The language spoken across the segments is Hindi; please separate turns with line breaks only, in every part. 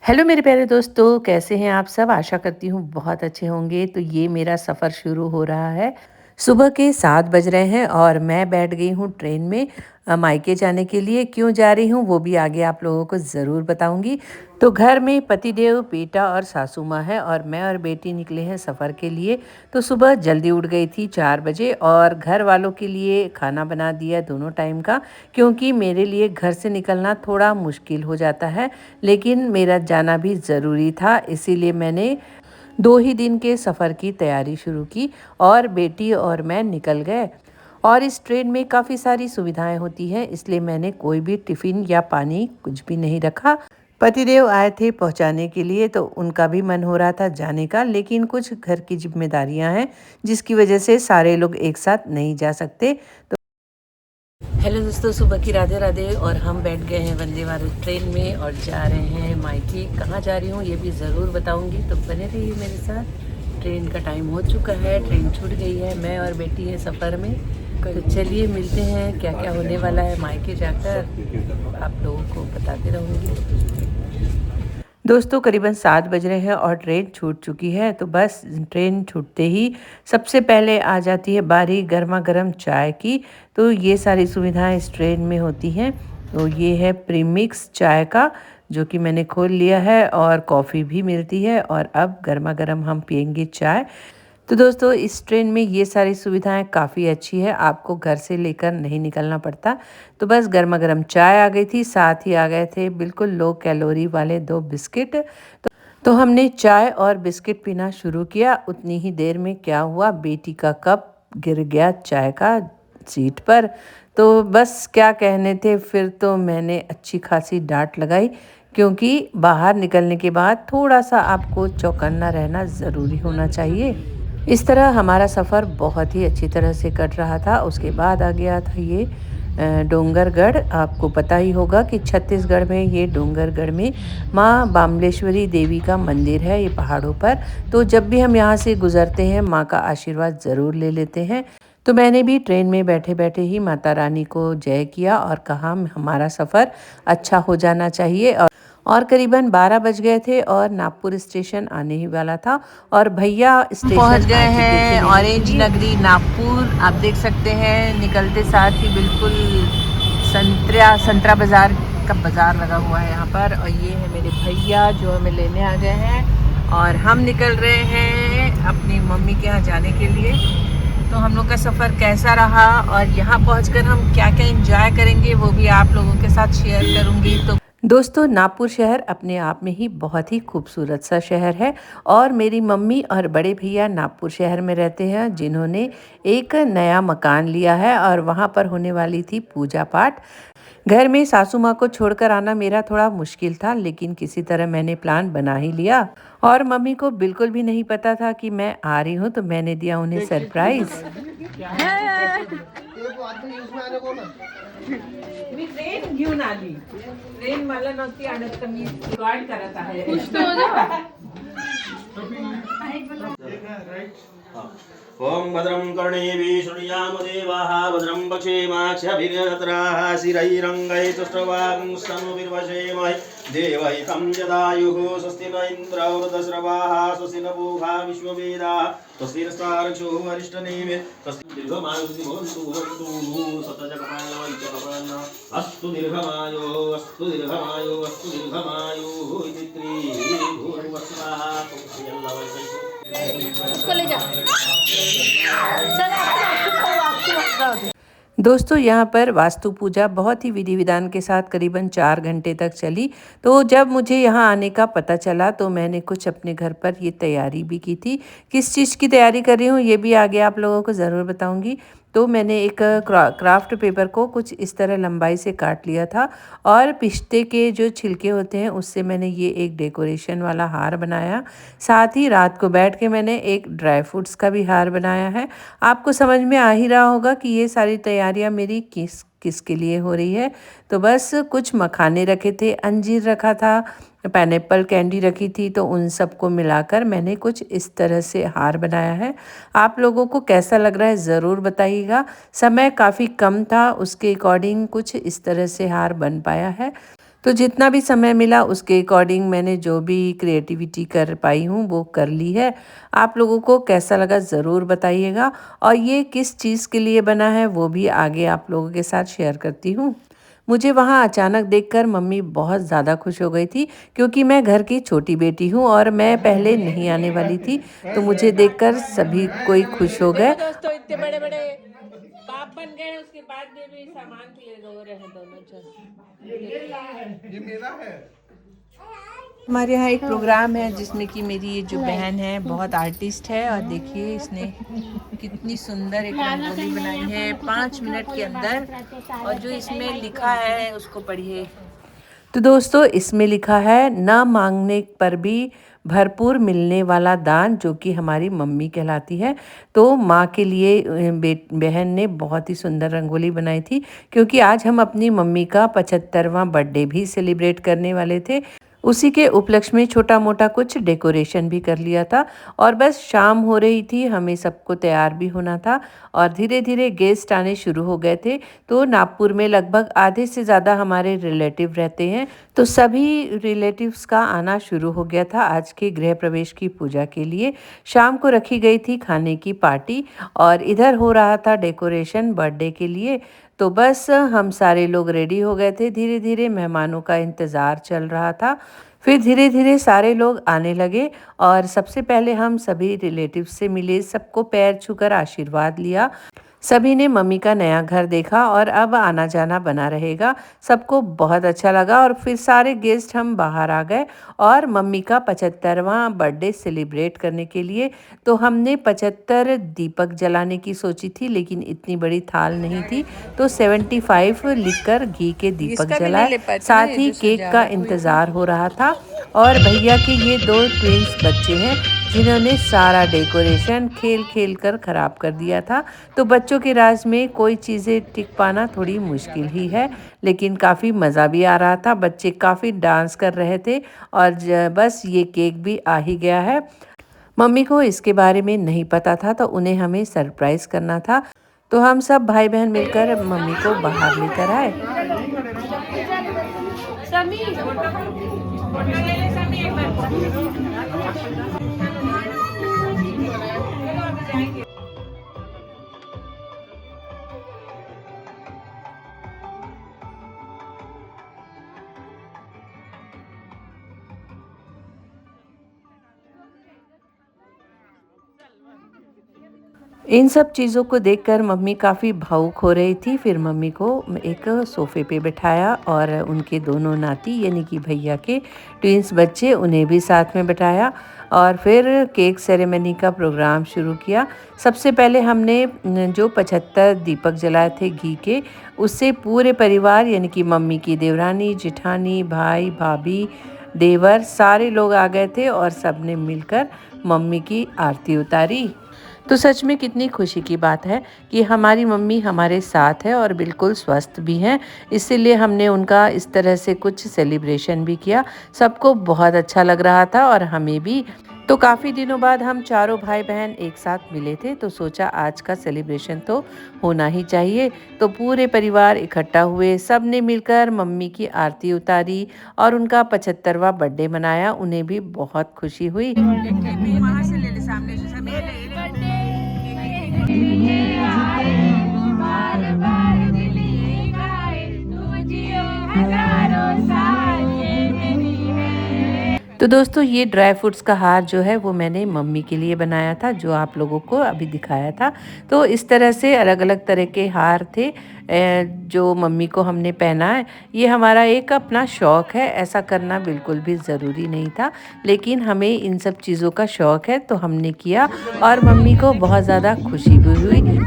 हेलो मेरे प्यारे दोस्तों, कैसे हैं आप सब? आशा करती हूँ बहुत अच्छे होंगे। तो ये मेरा सफ़र शुरू हो रहा है। सुबह के 7 बज रहे हैं और मैं बैठ गई हूँ ट्रेन में मायके जाने के लिए। क्यों जा रही हूँ वो भी आगे आप लोगों को ज़रूर बताऊँगी। तो घर में पतिदेव, बेटा और सासू माँ है और मैं और बेटी निकले हैं सफ़र के लिए। तो सुबह जल्दी उठ गई थी 4 बजे और घर वालों के लिए खाना बना दिया दोनों टाइम का, क्योंकि मेरे लिए घर से निकलना थोड़ा मुश्किल हो जाता है। लेकिन मेरा जाना भी ज़रूरी था, इसीलिए मैंने 2 ही दिन के सफ़र की तैयारी शुरू की और बेटी और मैं निकल गए। और इस ट्रेन में काफ़ी सारी सुविधाएं होती हैं, इसलिए मैंने कोई भी टिफ़िन या पानी कुछ भी नहीं रखा। पतिदेव आए थे पहुंचाने के लिए, तो उनका भी मन हो रहा था जाने का, लेकिन कुछ घर की जिम्मेदारियां हैं जिसकी वजह से सारे लोग एक साथ नहीं जा सकते। हेलो दोस्तों, सुबह की राधे राधे। और हम बैठ गए हैं वंदे भारत ट्रेन में और जा रहे हैं मायके। कहाँ जा रही हूँ ये भी ज़रूर बताऊँगी, तो बने रहिए मेरे साथ। ट्रेन का टाइम हो चुका है, ट्रेन छूट गई है, मैं और बेटी हैं सफ़र में। तो चलिए मिलते हैं, क्या क्या होने वाला है मायके जाकर आप लोगों को बताते रहूँगी। दोस्तों करीबन 7 बज रहे हैं और ट्रेन छूट चुकी है। तो बस ट्रेन छूटते ही सबसे पहले आ जाती है बारी गर्मा गर्म चाय की। तो ये सारी सुविधाएं इस ट्रेन में होती हैं। तो ये है प्रीमिक्स चाय का, जो कि मैंने खोल लिया है, और कॉफ़ी भी मिलती है। और अब गर्मा गर्म हम पियेंगे चाय। तो दोस्तों इस ट्रेन में ये सारी सुविधाएं काफ़ी अच्छी है, आपको घर से लेकर नहीं निकलना पड़ता। तो बस गर्मा गर्म चाय आ गई थी, साथ ही आ गए थे बिल्कुल लो कैलोरी वाले 2 बिस्किट। तो हमने चाय और बिस्किट पीना शुरू किया। उतनी ही देर में क्या हुआ, बेटी का कप गिर गया चाय का सीट पर। तो बस क्या कहने थे, फिर तो मैंने अच्छी खासी डांट लगाई, क्योंकि बाहर निकलने के बाद थोड़ा सा आपको चौकन्ना रहना ज़रूरी होना चाहिए। इस तरह हमारा सफ़र बहुत ही अच्छी तरह से कट रहा था। उसके बाद आ गया था ये डोंगरगढ़। आपको पता ही होगा कि छत्तीसगढ़ में ये डोंगरगढ़ में माँ बामलेश्वरी देवी का मंदिर है, ये पहाड़ों पर। तो जब भी हम यहाँ से गुज़रते हैं माँ का आशीर्वाद ज़रूर ले लेते हैं। तो मैंने भी ट्रेन में बैठे बैठे ही माता रानी को जय किया और कहा हमारा सफ़र अच्छा हो जाना चाहिए। और करीबन 12 बज गए थे और नागपुर स्टेशन आने ही वाला था और भैया स्टेशन पहुंच गए हैं। ऑरेंज नगरी नागपुर आप देख सकते हैं, निकलते साथ ही बिल्कुल संतरा बाज़ार का बाज़ार लगा हुआ है यहाँ पर। और ये है मेरे भैया जो हमें लेने आ गए हैं और हम निकल रहे हैं अपनी मम्मी के यहाँ जाने के लिए। तो हम लोग का सफ़र कैसा रहा और यहाँ पहुँचकर हम क्या क्या एंजॉय करेंगे वो भी आप लोगों के साथ शेयर करूँगी। तो दोस्तों नागपुर शहर अपने आप में ही बहुत ही खूबसूरत सा शहर है और मेरी मम्मी और बड़े भैया नागपुर शहर में रहते हैं, जिन्होंने एक नया मकान लिया है और वहाँ पर होने वाली थी पूजा पाठ। घर में सासू माँ को छोड़कर आना मेरा थोड़ा मुश्किल था, लेकिन किसी तरह मैंने प्लान बना ही लिया। और मम्मी को बिल्कुल भी नहीं पता था कि मैं आ रही हूँ, तो मैंने दिया उन्हें सरप्राइज। मी ट्रेन घेऊन आली, ट्रेन मला नव्हती आणत तर मी गार्ड करत आहे।
ओम भद्रं कर्णेभिः शृणुयाम देवाः भद्रं पश्येमाक्षभिर्यजत्राः स्थिरैरङ्गैः तुष्टुवांस्तनूभिर्वशेमहि देवहितं यदायुः। स्वस्ति न इन्द्रो वृद्धश्रवाः स्वस्ति न पूषा विश्ववेदाः स्वस्ति नस्तार्क्ष्यो अरिष्टनेमिः स्वस्ति दीर्घमायुः भवन्तु सतजगपालवैकपालः अस्तु दीर्घमायुः अस्तु दीर्घमायुः अस्तु दीर्घमायुः इति त्रिभुवनस्वाहा। उसको ले जा।
दोस्तों यहाँ पर वास्तु पूजा बहुत ही विधि विधान के साथ करीबन 4 घंटे तक चली। तो जब मुझे यहाँ आने का पता चला तो मैंने कुछ अपने घर पर ये तैयारी भी की थी। किस चीज़ की तैयारी कर रही हूँ ये भी आगे आप लोगों को ज़रूर बताऊँगी। तो मैंने एक क्राफ्ट पेपर को कुछ इस तरह लंबाई से काट लिया था और पिस्ते के जो छिलके होते हैं उससे मैंने ये एक डेकोरेशन वाला हार बनाया। साथ ही रात को बैठ के मैंने एक ड्राई फ्रूट्स का भी हार बनाया है। आपको समझ में आ ही रहा होगा कि ये सारी तैयारियां मेरी किसके लिए हो रही है। तो बस कुछ मखाने रखे थे, अंजीर रखा था, पाइनएप्पल कैंडी रखी थी, तो उन सबको मिलाकर मैंने कुछ इस तरह से हार बनाया है। आप लोगों को कैसा लग रहा है ज़रूर बताइएगा। समय काफ़ी कम था, उसके अकॉर्डिंग कुछ इस तरह से हार बन पाया है। तो जितना भी समय मिला उसके अकॉर्डिंग मैंने जो भी क्रिएटिविटी कर पाई हूँ वो कर ली है। आप लोगों को कैसा लगा ज़रूर बताइएगा, और ये किस चीज़ के लिए बना है वो भी आगे आप लोगों के साथ शेयर करती हूँ। मुझे वहाँ अचानक देखकर मम्मी बहुत ज़्यादा खुश हो गई थी, क्योंकि मैं घर की छोटी बेटी हूँ और मैं पहले नहीं आने वाली थी। तो मुझे देखकर सभी कोई खुश हो गए।
देखो दोस्तों, इतने बड़े बड़े पाप बन गए, उसके बाद भी सामान के लिए रो रहे हैं दोनों जन।
ये मेरा है।
हमारे यहाँ एक प्रोग्राम है जिसमें कि मेरी ये जो बहन है बहुत आर्टिस्ट है, और देखिए इसने कितनी सुंदर एक रंगोली बनाई है 5 मिनट के अंदर। और जो इसमें लिखा है उसको पढ़िए। तो दोस्तों इसमें लिखा है, ना मांगने पर भी भरपूर मिलने वाला दान, जो कि हमारी मम्मी कहलाती है। तो माँ के लिए बहन ने बहुत ही सुंदर रंगोली बनाई थी, क्योंकि आज हम अपनी मम्मी का 75वां बर्थडे भी सेलिब्रेट करने वाले थे। उसी के उपलक्ष्य में छोटा मोटा कुछ डेकोरेशन भी कर लिया था, और बस शाम हो रही थी, हमें सबको तैयार भी होना था, और धीरे धीरे गेस्ट आने शुरू हो गए थे। तो नागपुर में लगभग आधे से ज़्यादा हमारे रिलेटिव रहते हैं, तो सभी रिलेटिव्स का आना शुरू हो गया था आज के गृह प्रवेश की पूजा के लिए। शाम को रखी गई थी खाने की पार्टी, और इधर हो रहा था डेकोरेशन बर्थडे के लिए। तो बस हम सारे लोग रेडी हो गए थे, धीरे धीरे मेहमानों का इंतज़ार चल रहा था। फिर धीरे धीरे सारे लोग आने लगे, और सबसे पहले हम सभी रिलेटिव से मिले, सबको पैर छूकर आशीर्वाद लिया। सभी ने मम्मी का नया घर देखा, और अब आना जाना बना रहेगा। सबको बहुत अच्छा लगा, और फिर सारे गेस्ट हम बाहर आ गए और मम्मी का 75वां बर्थडे सेलिब्रेट करने के लिए। तो हमने 75 दीपक जलाने की सोची थी, लेकिन इतनी बड़ी थाल नहीं थी, तो 75 लिखकर घी के दीपक जलाए। साथ ही केक का इंतज़ार हो रहा था, और भैया के ये 2 ट्विंस बच्चे हैं जिन्होंने सारा डेकोरेशन खेल खेल कर ख़राब कर दिया था। तो बच्चों के राज में कोई चीज़ें टिक पाना थोड़ी मुश्किल ही है, लेकिन काफ़ी मज़ा भी आ रहा था। बच्चे काफ़ी डांस कर रहे थे, और बस ये केक भी आ ही गया है। मम्मी को इसके बारे में नहीं पता था, तो उन्हें हमें सरप्राइज़ करना था। तो हम सब भाई बहन मिलकर मम्मी को बाहर लेकर आए। इन सब चीज़ों को देखकर मम्मी काफ़ी भावुक हो रही थी। फिर मम्मी को एक सोफ़े पे बिठाया, और उनके दोनों नाती यानी कि भैया के ट्विंस बच्चे, उन्हें भी साथ में बिठाया, और फिर केक सेरेमनी का प्रोग्राम शुरू किया। सबसे पहले हमने जो 75 दीपक जलाए थे घी के, उससे पूरे परिवार यानी कि मम्मी की देवरानी, जेठानी, भाई, भाभी, देवर सारे लोग आ गए थे, और सब ने मिलकर मम्मी की आरती उतारी। तो सच में कितनी खुशी की बात है कि हमारी मम्मी हमारे साथ है और बिल्कुल स्वस्थ भी हैं। इसीलिए हमने उनका इस तरह से कुछ सेलिब्रेशन भी किया। सबको बहुत अच्छा लग रहा था, और हमें भी। तो काफ़ी दिनों बाद हम चारों भाई बहन एक साथ मिले थे, तो सोचा आज का सेलिब्रेशन तो होना ही चाहिए। तो पूरे परिवार इकट्ठा हुए, सब ने मिलकर मम्मी की आरती उतारी और उनका 75वां बर्थडे मनाया। उन्हें भी बहुत खुशी हुई। वहाँ से ले ले, सामने से सब ये ले। तो दोस्तों ये ड्राई फ्रूट्स का हार जो है वो मैंने मम्मी के लिए बनाया था, जो आप लोगों को अभी दिखाया था। तो इस तरह से अलग अलग तरह के हार थे जो मम्मी को हमने पहना है। ये हमारा एक अपना शौक़ है, ऐसा करना बिल्कुल भी ज़रूरी नहीं था, लेकिन हमें इन सब चीज़ों का शौक़ है तो हमने किया, और मम्मी को बहुत ज़्यादा खुशी भी हुई।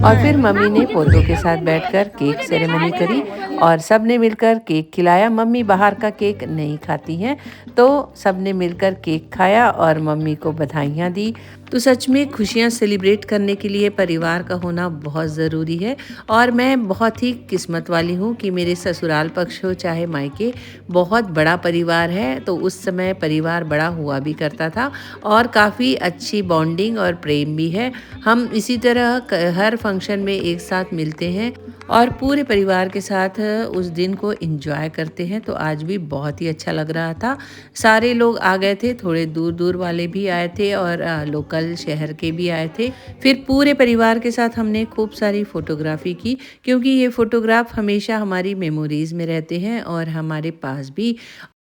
और फिर मम्मी ने पोतों के साथ बैठकर केक सेरेमनी करी, और सब ने मिलकर केक खिलाया। मम्मी बाहर का केक नहीं खाती हैं, तो सब ने मिलकर केक खाया और मम्मी को बधाइयाँ दी। तो सच में खुशियाँ सेलिब्रेट करने के लिए परिवार का होना बहुत ज़रूरी है, और मैं बहुत ही किस्मत वाली हूँ कि मेरे ससुराल पक्ष हो चाहे मायके, बहुत बड़ा परिवार है। तो उस समय परिवार बड़ा हुआ भी करता था, और काफ़ी अच्छी बॉन्डिंग और प्रेम भी है। हम इसी तरह हर फंक्शन में एक साथ मिलते हैं, और पूरे परिवार के साथ उस दिन को एंजॉय करते हैं। तो आज भी बहुत ही अच्छा लग रहा था। सारे लोग आ गए थे, थोड़े दूर दूर वाले भी आए थे और लोकल शहर के भी आए थे। फिर पूरे परिवार के साथ हमने खूब सारी फ़ोटोग्राफ़ी की, क्योंकि ये फ़ोटोग्राफ हमेशा हमारी मेमोरीज़ में रहते हैं और हमारे पास भी।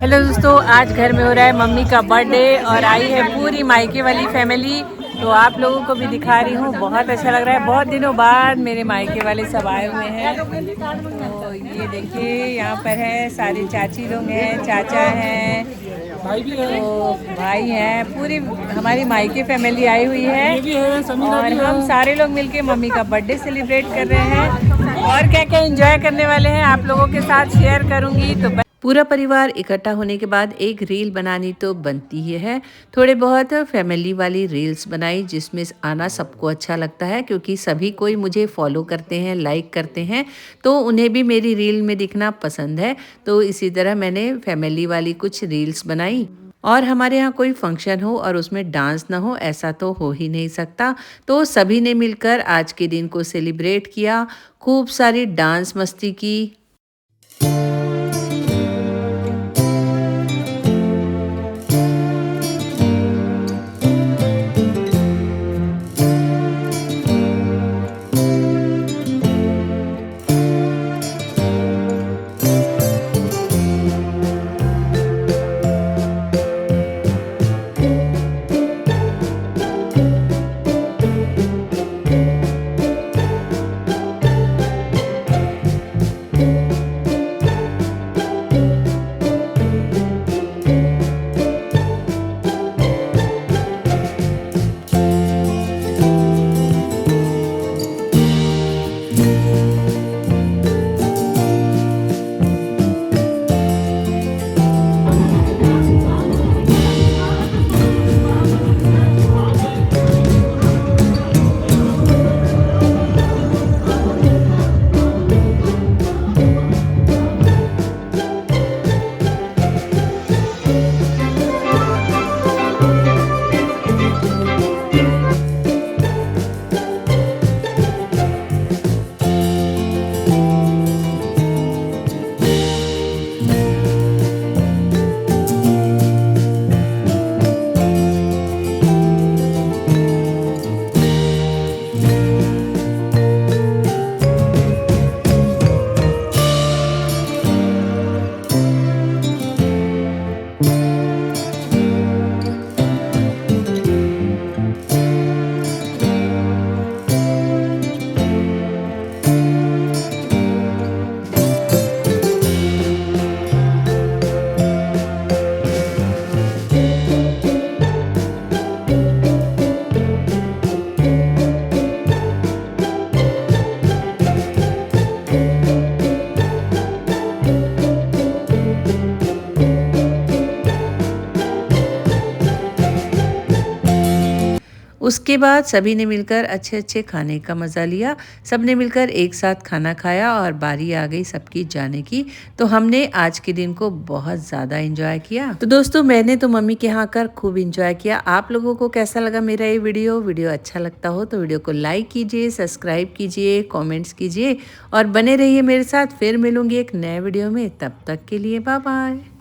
हेलो दोस्तों, आज घर में हो रहा है मम्मी का बर्थडे और आई है पूरी मायके वाली फैमिली। तो आप लोगों को भी दिखा रही हूँ, बहुत अच्छा लग रहा है। बहुत दिनों बाद मेरे मायके वाले सब आए हुए हैं। तो ये देखिए, यहाँ पर है सारे चाची लोग हैं, चाचा हैं, तो भाई हैं, पूरी हमारी मायके फैमिली आई हुई है। और हम सारे लोग मिलके मम्मी का बर्थडे सेलिब्रेट कर रहे हैं और क्या क्या एंजॉय करने वाले हैं आप लोगों के साथ शेयर करूँगी। तो पूरा परिवार इकट्ठा होने के बाद एक रील बनानी तो बनती ही है। थोड़े बहुत फैमिली वाली रील्स बनाई, जिसमें आना सबको अच्छा लगता है, क्योंकि सभी कोई मुझे फॉलो करते हैं, लाइक करते हैं, तो उन्हें भी मेरी रील में दिखना पसंद है। तो इसी तरह मैंने फैमिली वाली कुछ रील्स बनाई। और हमारे यहाँ कोई फंक्शन हो और उसमें डांस ना हो, ऐसा तो हो ही नहीं सकता। तो सभी ने मिलकर आज के दिन को सेलिब्रेट किया, खूब सारी डांस मस्ती की। उसके बाद सभी ने मिलकर अच्छे अच्छे खाने का मज़ा लिया। सब ने मिलकर एक साथ खाना खाया और बारी आ गई सबकी जाने की। तो हमने आज के दिन को बहुत ज़्यादा एंजॉय किया। तो दोस्तों, मैंने तो मम्मी के यहाँ कर खूब एंजॉय किया। आप लोगों को कैसा लगा मेरा ये वीडियो अच्छा लगता हो तो वीडियो को लाइक कीजिए, सब्सक्राइब कीजिए, कॉमेंट्स कीजिए और बने रहिए मेरे साथ। फिर मिलूँगी एक नए वीडियो में, तब तक के लिए बाय बाय।